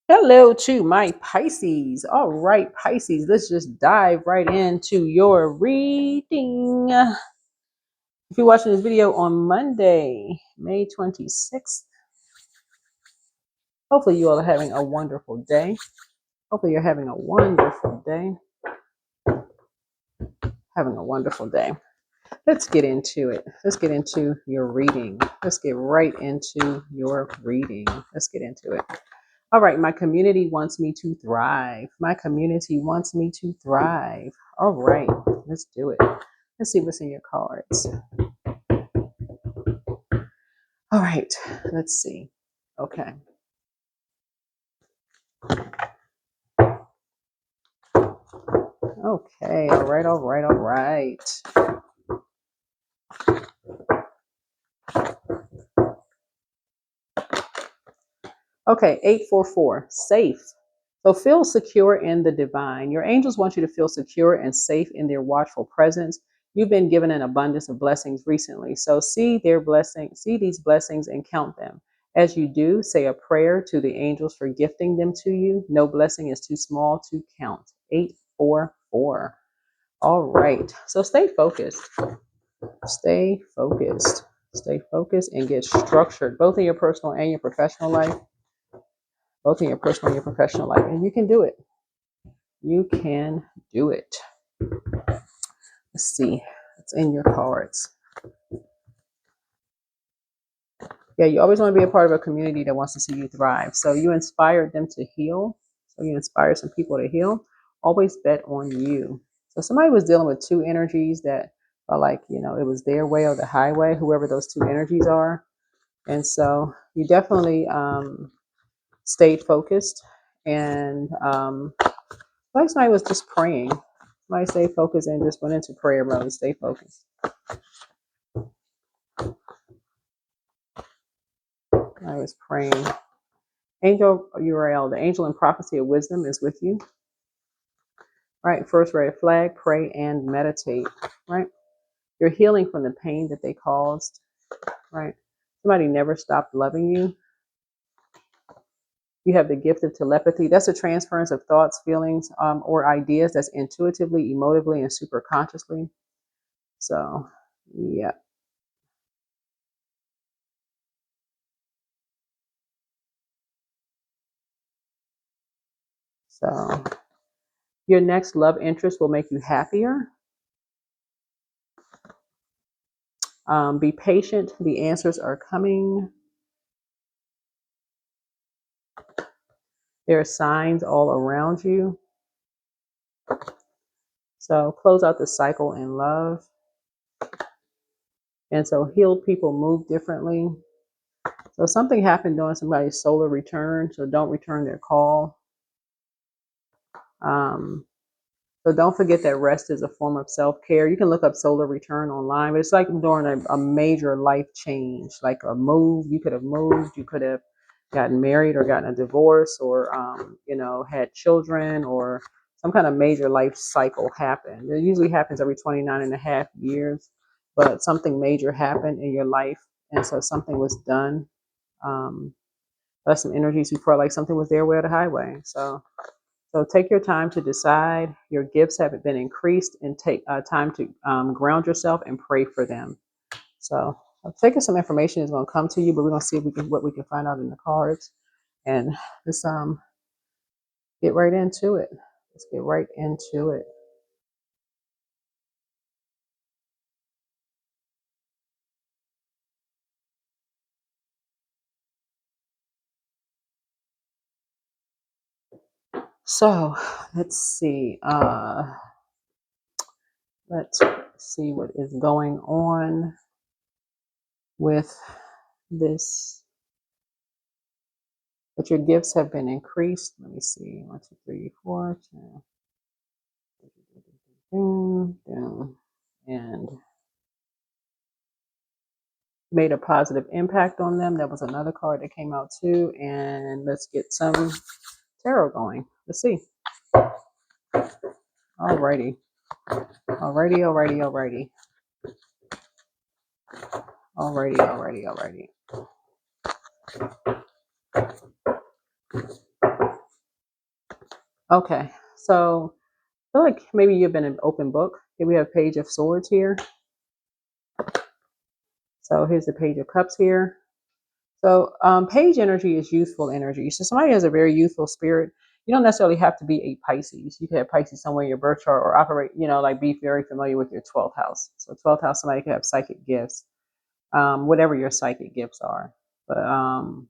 Hello to my Pisces. All right, Pisces, let's just dive right into your reading. If you're watching this video on Monday, May 26th, hopefully you all are having a wonderful day. Hopefully you're having a wonderful day. Having a wonderful day. Let's get into it. Let's get into your reading. Let's get right into your reading. Let's get into it. All right, my community wants me to thrive. My community wants me to thrive. All right, let's do it. Let's see what's in your cards. All right, let's see. Okay. Okay, all right, all right, all right. Okay, 844, safe. So feel secure in the divine. Your angels want you to feel secure and safe in their watchful presence. You've been given an abundance of blessings recently. So see their blessings, see these blessings and count them. As you do, say a prayer to the angels for gifting them to you. No blessing is too small to count. 844. All right. So stay focused. Stay focused. Stay focused and get structured, both in your personal and your professional life. Both in your personal and your professional life. And you can do it. You can do it. Let's see what's in your cards. Yeah, you always want to be a part of a community that wants to see you thrive. So you inspired them to heal. So you inspired some people to heal. Always bet on you. So somebody was dealing with two energies that are like, it was their way or the highway, whoever those two energies are. And so you definitely stayed focused. And like somebody was just praying. Somebody stayed focused and just went into prayer mode. Stay focused. I was praying. Angel Uriel, the angel in prophecy of wisdom is with you. Right. First red flag, pray and meditate. Right. You're healing from the pain that they caused. Right. Somebody never stopped loving you. You have the gift of telepathy. That's a transference of thoughts, feelings, or ideas that's intuitively, emotively, and super consciously. So, yeah. So, your next love interest will make you happier. Be patient. The answers are coming. There are signs all around you. So close out the cycle in love. And so healed people move differently. So something happened during somebody's solar return. So don't return their call. So don't forget that rest is a form of self-care. You can look up solar return online, but it's like during a major life change, like a move. You could have moved, you could have gotten married or gotten a divorce or, had children or some kind of major life cycle happened. It usually happens every 29 and a half years, but something major happened in your life. And so something was done. That's some energies before, like something was their way or the highway. So take your time to decide. Your gifts have been increased, and take time to ground yourself and pray for them. So I'm thinking some information is going to come to you, but we're going to see if what we can find out in the cards, and let's get right into it. Let's get right into it. So let's see. Let's see what is going on with this. But your gifts have been increased. Let me see. 1, 2, 3, 4, 10. And made a positive impact on them. That was another card that came out too. And let's get some tarot going. Let's see. Alrighty. Alrighty, alrighty, alrighty. Alrighty, alrighty, alrighty. Okay, so I feel like maybe you've been an open book. Here we have Page of Swords here. So here's the Page of Cups here. So page energy is youthful energy. So somebody has a very youthful spirit. You don't necessarily have to be a Pisces. You can have Pisces somewhere in your birth chart or operate, like be very familiar with your 12th house. So 12th house, somebody could have psychic gifts, whatever your psychic gifts are. But um,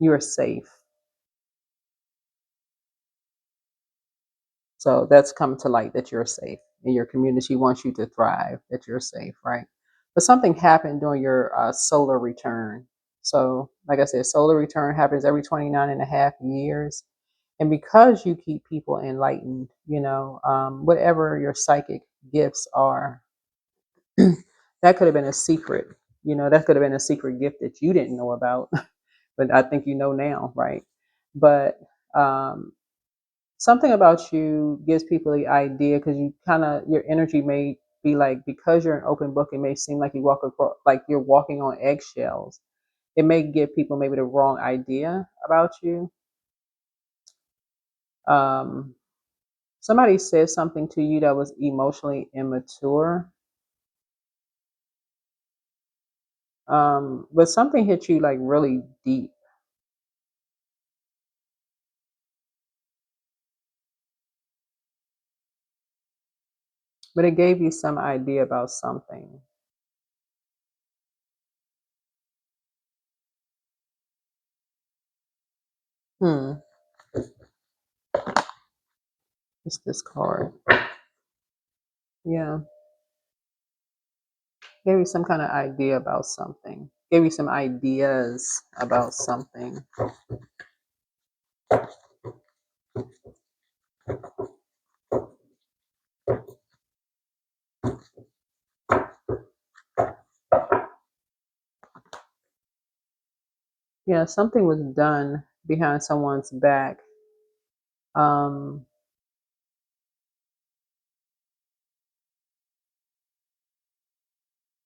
you're safe. So that's come to light that you're safe and your community wants you to thrive, that you're safe, right? But something happened during your solar return. So, like I said, solar return happens every 29 and a half years. And because you keep people enlightened, whatever your psychic gifts are, that could have been a secret. That could have been a secret gift that you didn't know about, but I think you know now, right? But um, something about you gives people the idea because your energy may be like, because you're an open book, it may seem like you walk across, like you're walking on eggshells. It may give people maybe the wrong idea about you. Um, Somebody said something to you that was emotionally immature, but something hit you like really deep. But it gave you some idea about something. Hmm. It's this card. Yeah. Gave you some kind of idea about something. Gave you some ideas about something. Yeah, something was done behind someone's back. Um,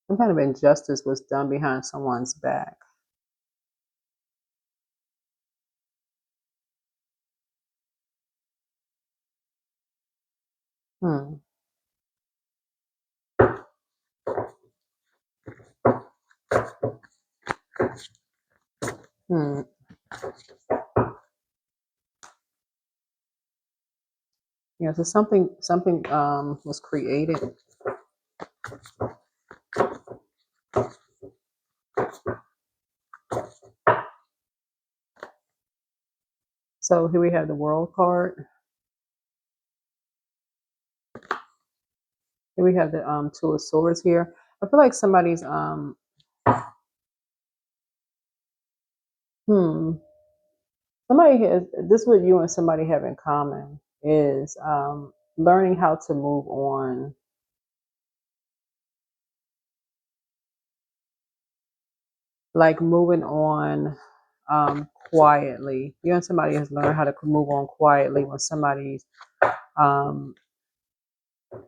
some kind of injustice was done behind someone's back. Hmm. Hmm. Yeah, so something was created. So here we have the World card. Here we have the Two of Swords here. I feel like somebody's hmm somebody has, this is what you and somebody have in common is learning how to move on, like moving on quietly. You and somebody has learned how to move on quietly when somebody um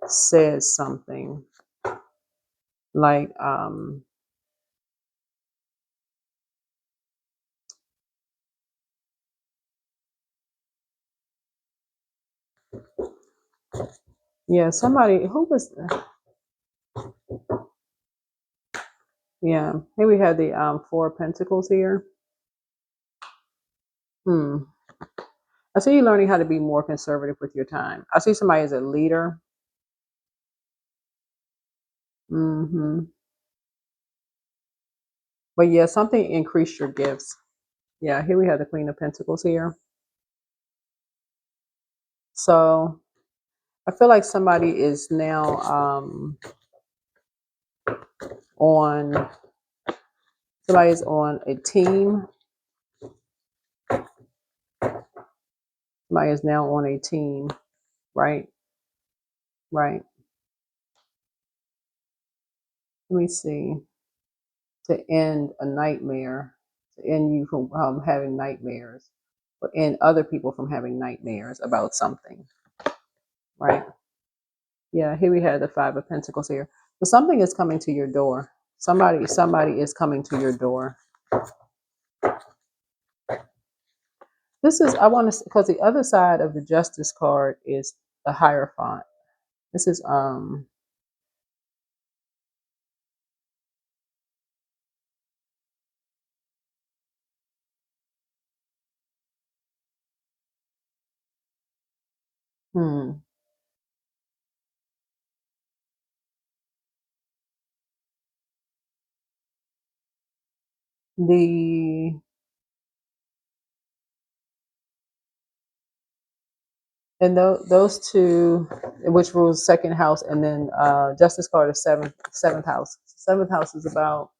says something like yeah, somebody who was, yeah, here we have the Four of Pentacles here. Hmm. I see you learning how to be more conservative with your time. I see somebody as a leader. Hmm. But yeah, something increased your gifts. Yeah, here we have the Queen of Pentacles here. So I feel like somebody is now on, somebody's on a team. Somebody is now on a team, right? Right. Let me see. To end a nightmare, to end you from having nightmares, or end other people from having nightmares about something, right? Yeah, here we have the Five of Pentacles here. So something is coming to your door. Somebody is coming to your door. This is, I want to, because the other side of the Justice card is the Hierophant. This is hmm, the and those two, which rules second house, and then Justice card is seventh house. Seventh house is about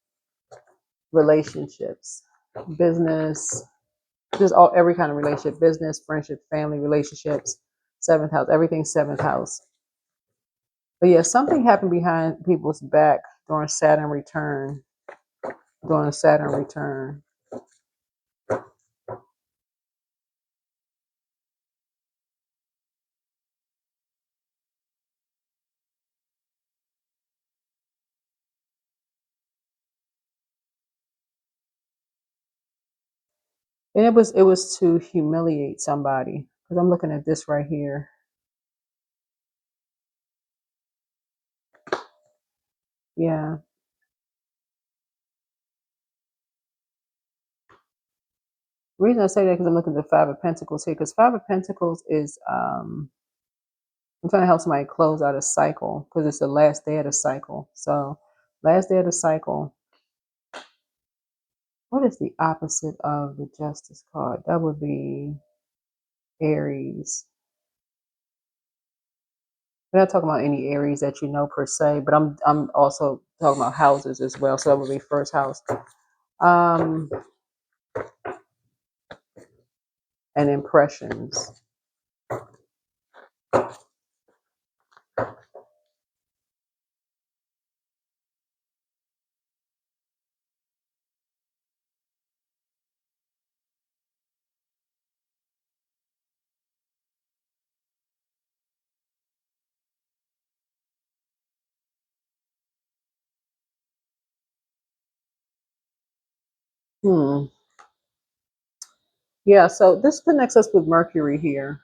relationships, business, just all every kind of relationship, business, friendship, family, relationships. Seventh house, everything's seventh house. But yeah, something happened behind people's back during Saturn return. During a Saturn return, and it was to humiliate somebody. Because I'm looking at this right here. Yeah, the reason I say that because I'm looking at the Five of Pentacles here. Because Five of Pentacles is I'm trying to help somebody close out a cycle because it's the last day of the cycle. So, last day of the cycle. What is the opposite of the Justice card? That would be Aries. We're not talking about any Aries that you know per se, but I'm also talking about houses as well. So that would be first house. Um, and impressions. Hmm. Yeah. So this connects us with Mercury here.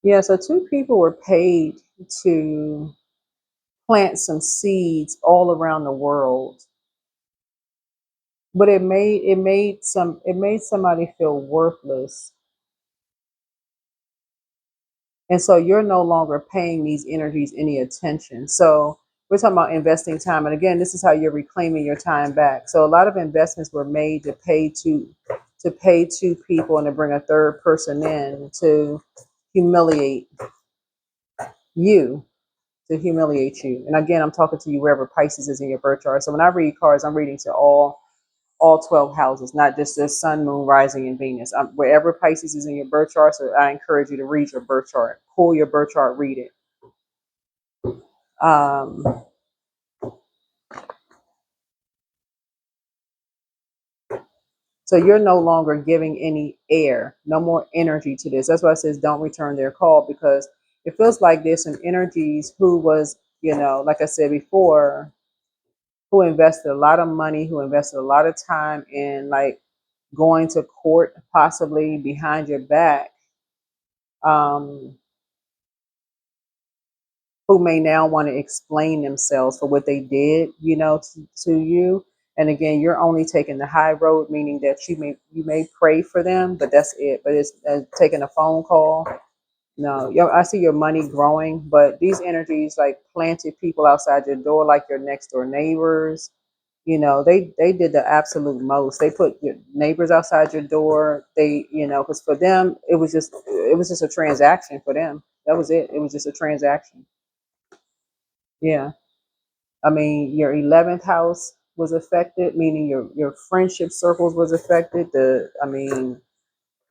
Yeah. So two people were paid to plant some seeds all around the world, but it made somebody feel worthless, and so you're no longer paying these energies any attention. So we're talking about investing time, and again, this is how you're reclaiming your time back. So a lot of investments were made to pay two people and to bring a third person in to humiliate you, and again, I'm talking to you wherever Pisces is in your birth chart. So when I read cards, I'm reading to all 12 houses, not just the sun, moon, rising, and Venus. Wherever Pisces is in your birth chart, so I encourage you to read your birth chart. Pull your birth chart, read it. Um, so you're no longer giving any air, no more energy to this. That's why it says don't return their call, because it feels like there's some energies who was, like I said before, who invested a lot of money, who invested a lot of time in like going to court, possibly behind your back, um, who may now want to explain themselves for what they did, to you. And again, you're only taking the high road, meaning that you may pray for them, but that's it. But it's taking a phone call. No, I see your money growing, but these energies like planted people outside your door, like your next door neighbors. They did the absolute most. They put your neighbors outside your door. Because for them it was just a transaction for them. That was it. It was just a transaction. Yeah. I mean, your 11th house was affected, meaning your friendship circles was affected.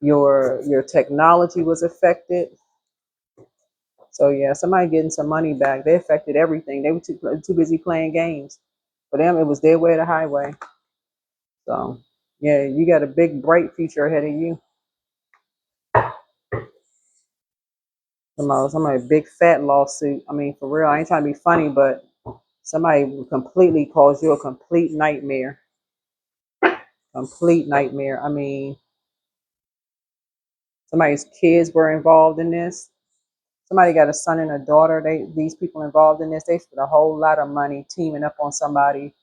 Your technology was affected. So yeah, somebody getting some money back. They affected everything. They were too busy playing games. For them, it was their way or the highway. So yeah, you got a big bright future ahead of you. Somebody big fat lawsuit. I mean, for real, I ain't trying to be funny, but somebody completely caused you a complete nightmare. Complete nightmare. I mean, somebody's kids were involved in this. Somebody got a son and a daughter. These people involved in this, they spent a whole lot of money teaming up on somebody,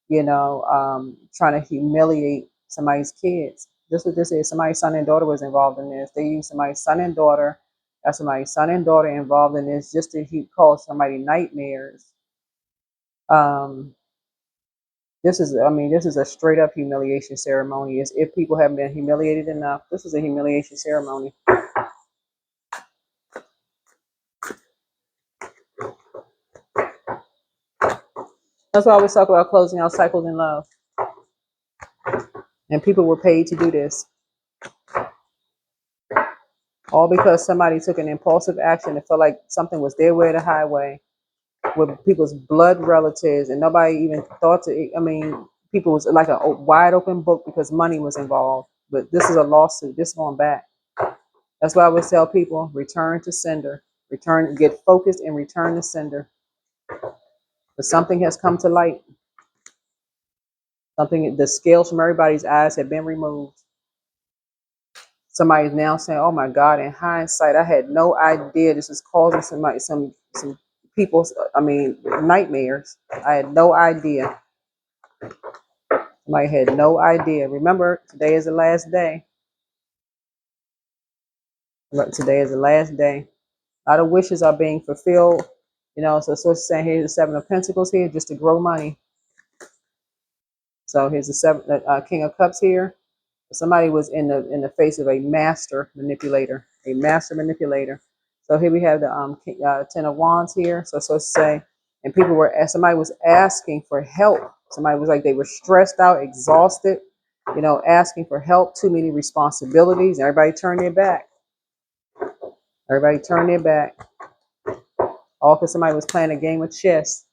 trying to humiliate somebody's kids. This is what this is. Somebody's son and daughter was involved in this. They used somebody's son and daughter, got somebody's son and daughter involved in this just to cause somebody nightmares. This is a straight up humiliation ceremony. If people haven't been humiliated enough, this is a humiliation ceremony. That's why I always talk about closing out cycles in love. And people were paid to do this. All because somebody took an impulsive action and felt like something was their way to highway with people's blood relatives, and nobody even thought to. I mean, people was like a wide open book because money was involved. But this is a lawsuit. This is going back. That's why I would tell people: return to sender. Return, get focused, and return to sender. But something has come to light. Something, the scales from everybody's eyes have been removed. Somebody's now saying, "Oh my God!" In hindsight, I had no idea this is causing some people's, nightmares. I had no idea. Somebody had no idea. Remember, today is the last day. Today is the last day. A lot of wishes are being fulfilled. So it's saying here's the Seven of Pentacles here, just to grow money. So here's the King of Cups here. Somebody was in the face of a master manipulator, So here we have the Ten of Wands here. So to say, and somebody was asking for help. Somebody was like, they were stressed out, exhausted, asking for help. Too many responsibilities. Everybody turned their back. All because somebody was playing a game of chess.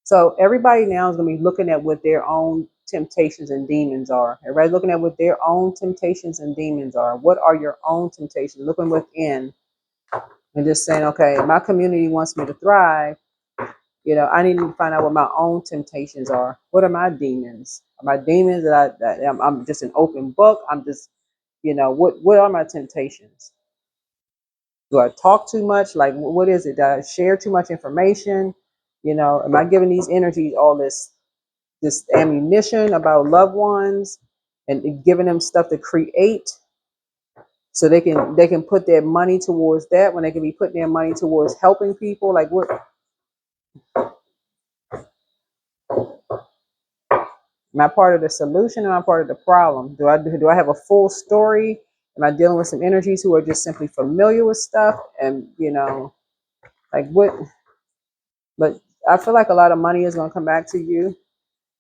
So everybody now is going to be looking at what their own temptations and demons are. Everybody's looking at what their own temptations and demons are. What are your own temptations? Looking within and just saying, okay, my community wants me to thrive. I need to find out what my own temptations are. What are my demons? Are my demons that I'm just an open book? I'm just, what are my temptations? Do I talk too much? Like, what is it? Do I share too much information? Am I giving these energies all this ammunition about loved ones and giving them stuff to create so they can put their money towards that when they can be putting their money towards helping people? Like, what am I part of the solution? Am I part of the problem? Do I have a full story? Am I dealing with some energies who are just simply familiar with stuff? And like what? But I feel like a lot of money is going to come back to you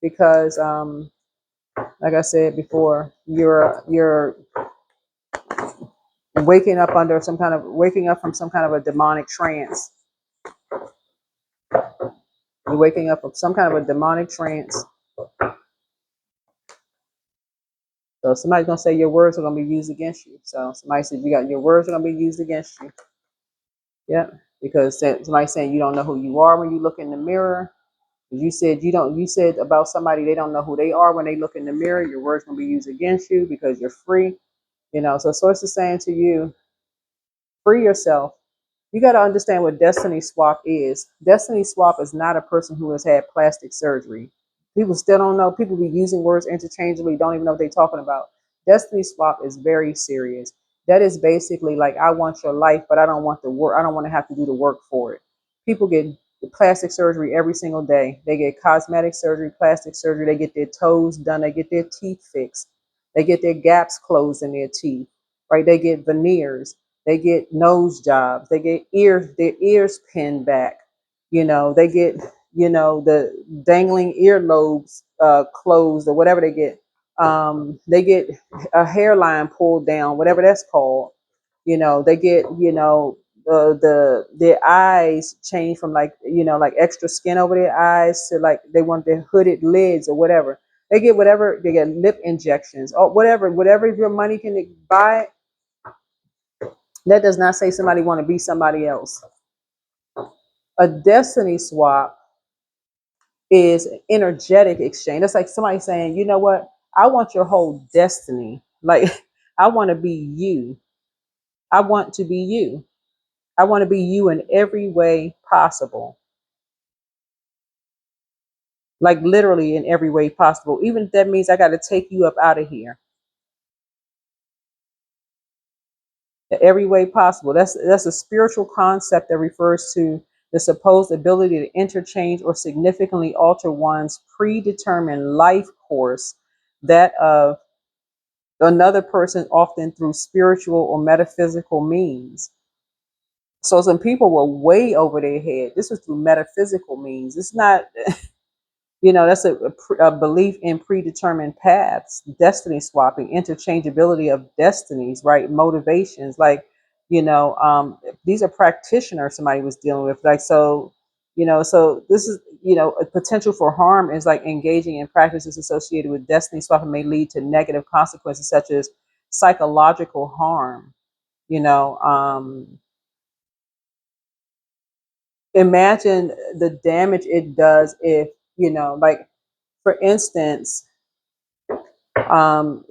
because like I said before, you're waking up from some kind of a demonic trance. You're waking up from some kind of a demonic trance. So somebody's gonna say your words are gonna be used against you. So somebody said your words are gonna be used against you. Yeah, because somebody's saying you don't know who you are when you look in the mirror. You said You said about somebody they don't know who they are when they look in the mirror. Your words gonna be used against you because you're free. So Source is saying to you, free yourself. You got to understand what destiny swap is. Destiny swap is not a person who has had plastic surgery. People still don't know. People be using words interchangeably, don't even know what they're talking about. Destiny swap is very serious. That is basically like, I want your life, but I don't want the work. I don't want to have to do the work for it. People get plastic surgery every single day. They get cosmetic surgery, plastic surgery. They get their toes done. They get their teeth fixed. They get their gaps closed in their teeth, right? They get veneers. They get nose jobs. They get their ears pinned back. They get, the dangling earlobes closed or whatever they get. They get a hairline pulled down, whatever that's called. They get, their eyes change from like extra skin over their eyes to like they want their hooded lids or whatever. They get whatever. They get lip injections or whatever your money can buy. That does not say somebody want to be somebody else. A destiny swap is an energetic exchange. That's like somebody saying, you know what? I want your whole destiny. Like, I want to be you. I want to be you. I want to be you in every way possible. Like, literally in every way possible. Even if that means I got to take you up out of here. In every way possible. That's a spiritual concept that refers to the supposed ability to interchange or significantly alter one's predetermined life course, that of another person, often through spiritual or metaphysical means. So some people were way over their head. This was through metaphysical means. It's not, that's a belief in predetermined paths, destiny swapping, interchangeability of destinies, right? Motivations, like, these are practitioners somebody was dealing with. Like, so this is, a potential for harm is like engaging in practices associated with destiny swapping may lead to negative consequences such as psychological harm. You know, imagine the damage it does if, like, for instance,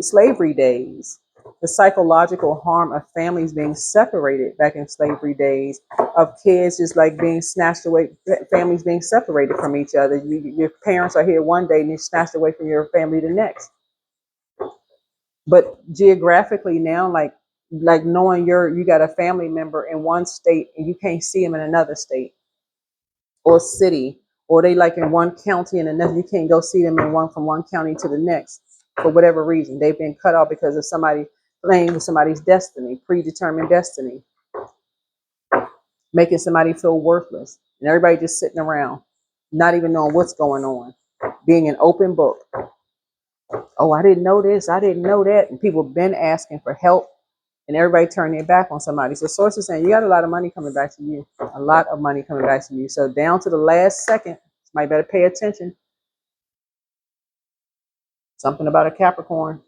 slavery days, the psychological harm of families being separated back in slavery days, of kids just like being snatched away, families being separated from each other. Your parents are here one day and you're snatched away from your family the next. But geographically now, like knowing you got a family member in one state and you can't see them in another state or city, or they like in one county and another, you can't go see them in one from one county to the next for whatever reason. They've been cut off because of somebody playing with somebody's destiny, predetermined destiny, making somebody feel worthless, and everybody just sitting around, not even knowing what's going on, being an open book. Oh, I didn't know this, I didn't know that, and people been asking for help, and everybody turned their back on somebody. So sources saying you got a lot of money coming back to you, a lot of money coming back to you. So down to the last second, somebody better pay attention. Something about a Capricorn.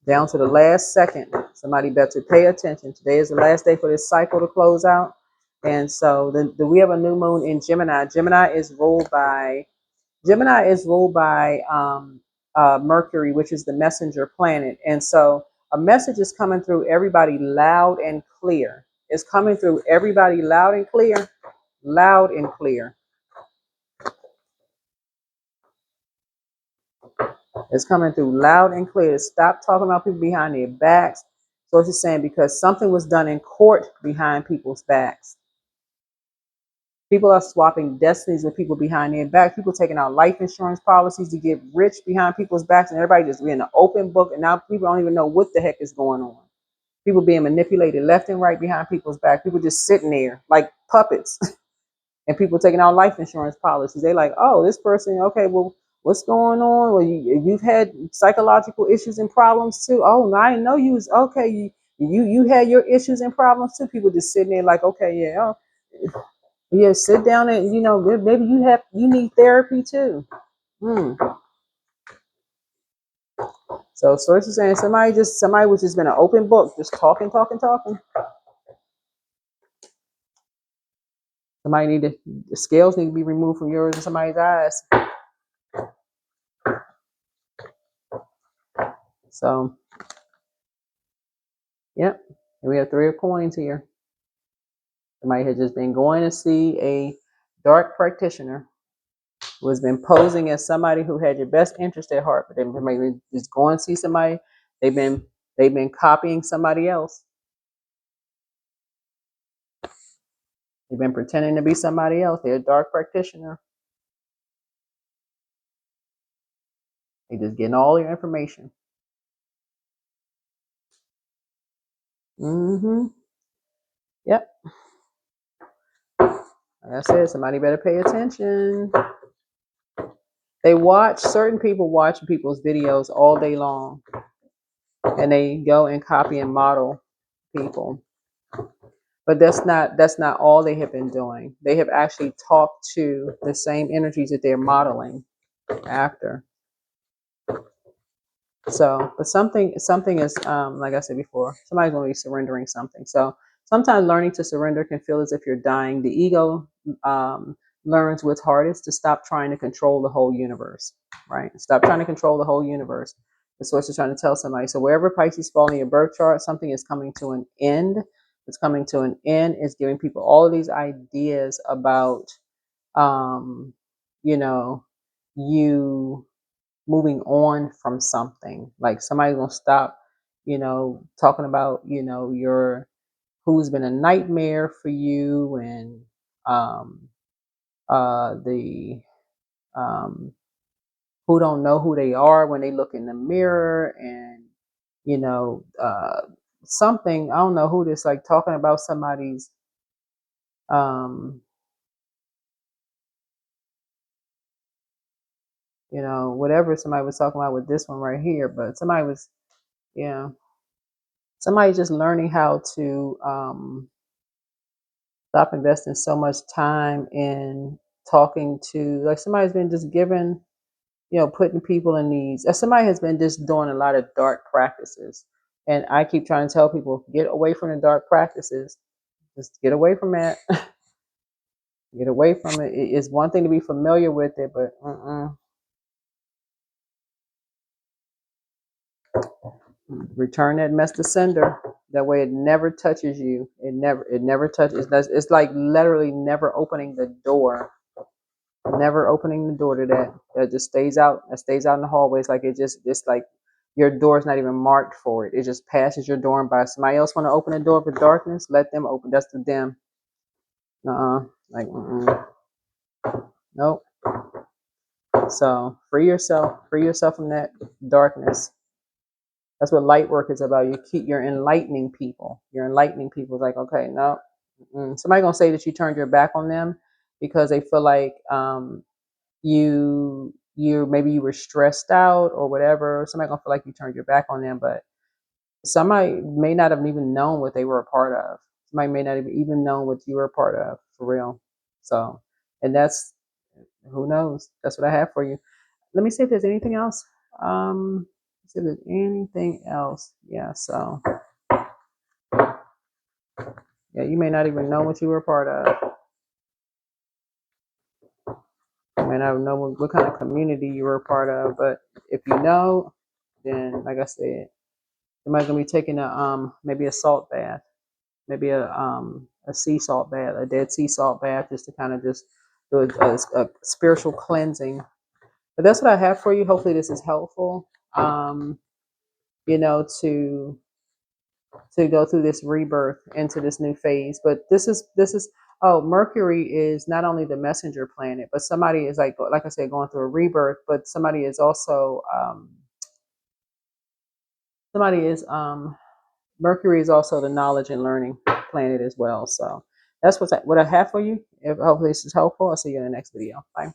Down to the last second, somebody better pay attention. Today is the last day for this cycle to close out. And so we have a new moon in Gemini. Gemini is ruled by Mercury, which is the messenger planet. And so a message is coming through everybody loud and clear. It's coming through everybody loud and clear, loud and clear. It's coming through loud and clear. Stop talking about people behind their backs. So it's just saying because something was done in court behind people's backs. People are swapping destinies with people behind their back. People taking out life insurance policies to get rich behind people's backs, and everybody just being an open book. And now people don't even know what the heck is going on. People being manipulated left and right behind people's back. People just sitting there like puppets. And people taking out life insurance policies. They like, oh, this person, okay, well, what's going on? Well, you've had psychological issues and problems too. Oh, no, I didn't know you was okay. You had your issues and problems too. People just sitting there like, okay, yeah, yeah, sit down and maybe you need therapy too. Hmm. So sources saying somebody was just been an open book, just talking, talking, talking. Somebody the scales need to be removed from yours and somebody's eyes. So, yep. And we have 3 of coins here. Somebody had just been going to see a dark practitioner who has been posing as somebody who had your best interest at heart, but they maybe just going to see somebody. They've been copying somebody else. They've been pretending to be somebody else. They're a dark practitioner. They just getting all your information. Mm-hmm. Yep. Like I said, somebody better pay attention. Certain people watch people's videos all day long, and they go and copy and model people. But that's not all they have been doing. They have actually talked to the same energies that they're modeling after. So, but something is like I said before, somebody's going to be surrendering something. So sometimes learning to surrender can feel as if you're dying. The ego um, learns what's hardest to stop trying to control the whole universe, right? Stop trying to control the whole universe. The source is trying to tell somebody. So wherever Pisces fall in your birth chart, something is coming to an end. It's coming to an end. It's giving people all of these ideas about, um, you know, you moving on from something. Like somebody's gonna stop, talking about, your who's been a nightmare for you, and um the um who don't know who they are when they look in the mirror, and you know, uh something, I don't know who this, like talking about somebody's um whatever somebody was talking about with this one right here, but somebody was, yeah, somebody just learning how to stop investing so much time in talking to, like, somebody's been just giving, putting people in these, somebody has been just doing a lot of dark practices. And I keep trying to tell people, get away from the dark practices. Just get away from that. Get away from it. It's one thing to be familiar with it, but return that mess to sender. That way it never touches you. It never touches. It's like literally never opening the door, never opening the door to that. That just stays out. That stays out in the hallway. It's like it's like your door's not even marked for it. It just passes your door and by. Somebody else want to open the door for darkness, let them open. That's the them. Like, nope. So free yourself. Free yourself from that darkness. That's what light work is about. You're enlightening people. You're enlightening people. It's like, okay, no. Somebody gonna say that you turned your back on them because they feel like you maybe you were stressed out or whatever. Somebody gonna feel like you turned your back on them, but somebody may not have even known what they were a part of. Somebody may not have even known what you were a part of for real. So, and that's, who knows. That's what I have for you. Let me see if there's anything else. See if there's anything else. Yeah. So yeah, you may not even know what you were a part of. You may not know what kind of community you were a part of, but if you know, then like I said, somebody's gonna be taking a maybe a salt bath, maybe a sea salt bath, a dead sea salt bath, just to kind of just do a spiritual cleansing. But that's what I have for you. Hopefully this is helpful. You know, to go through this rebirth into this new phase. But this is oh, Mercury is not only the messenger planet, but somebody is like I said, going through a rebirth, but somebody is also somebody is Mercury is also the knowledge and learning planet as well. So that's what I have for you. If hopefully this is helpful, I'll see you in the next video. Bye.